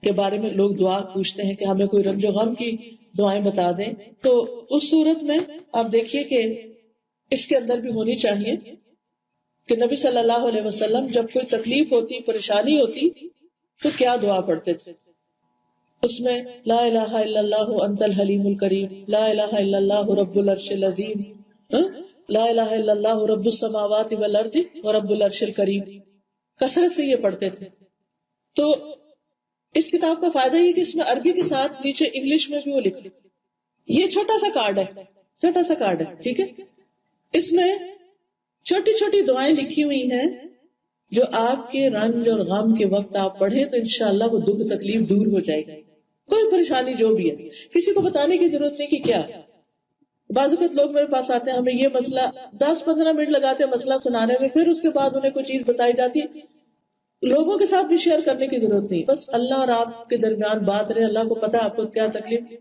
کے بارے میں لوگ دعا پوچھتے ہیں کہ ہمیں کوئی رنج و غم کی دعائیں بتا دیں، تو اس صورت میں آپ دیکھیے کہ اس کے اندر بھی ہونی چاہیے کہ نبی صلی اللہ علیہ وسلم جب کوئی تکلیف ہوتی، پریشانی ہوتی، تو کیا دعا پڑھتے تھے. اس میں لا الہ الا اللہ انت الحلیم الکریم، لا الہ الا اللہ رب العرش العظیم، لا الہ الا اللہ رب السماوات والارض ورب العرش الکریم، کثرت سے یہ پڑھتے تھے. تو اس کتاب کا فائدہ یہ کہ اس میں عربی کے ساتھ نیچے انگلش میں بھی وہ لکھا. یہ چھوٹا سا کارڈ ہے، ٹھیک ہے. اس میں چھوٹی چھوٹی دعائیں لکھی ہوئی ہیں جو آپ کے رنج اور غم کے وقت آپ پڑھیں تو انشاءاللہ وہ دکھ تکلیف دور ہو جائے گی. کوئی پریشانی جو بھی ہے کسی کو بتانے کی ضرورت نہیں کہ کیا. بعض اوقات لوگ میرے پاس آتے ہیں، ہمیں یہ مسئلہ 10-15 منٹ لگاتے ہیں مسئلہ سنانے میں، پھر اس کے بعد انہیں کوئی چیز بتائی جاتی ہے. لوگوں کے ساتھ بھی شیئر کرنے کی ضرورت نہیں، بس اللہ اور آپ کے درمیان بات رہے. اللہ کو پتا آپ کو کیا تکلیف،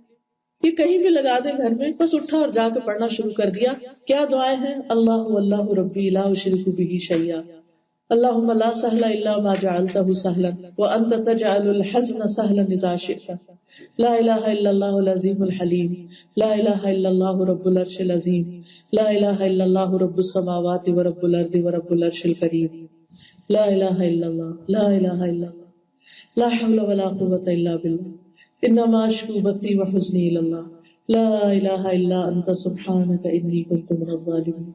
یہ کہیں بھی لگا دیں گھر میں، بس اٹھا اور جا کے پڑھنا شروع کر دیا. کیا دعائیں ہیں؟ اللہ ربی لا اشرک بہ شیئا، اللہم لا سہل الا ما جعلتہ سہلا وانت تجعل الحزن سہلا اذا شئت، لا الہ الا اللہ العظیم الحلیم، لا الہ الا اللہ رب العرش العظیم، لا الہ الا اللہ رب السماوات ورب الارض ورب العرش الکریم، لا الہ الا اللہ، لا الہ الا اللہ، لا حول ولا قوة الا باللہ، انما اشکو بثی وحزنی الی اللہ، لا الہ الا انت سبحانک انی کنت من الظالمین.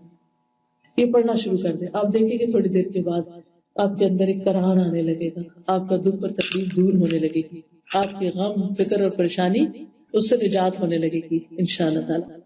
یہ پڑھنا شروع کر دیں. آپ دیکھیں کہ تھوڑی دیر کے بعد آپ کے اندر ایک قرار آنے لگے گا، آپ کا دکھ اور تکلیف دور ہونے لگے گی، آپ کے غم، فکر اور پریشانی اس سے نجات ہونے لگے گی انشاءاللہ تعالی.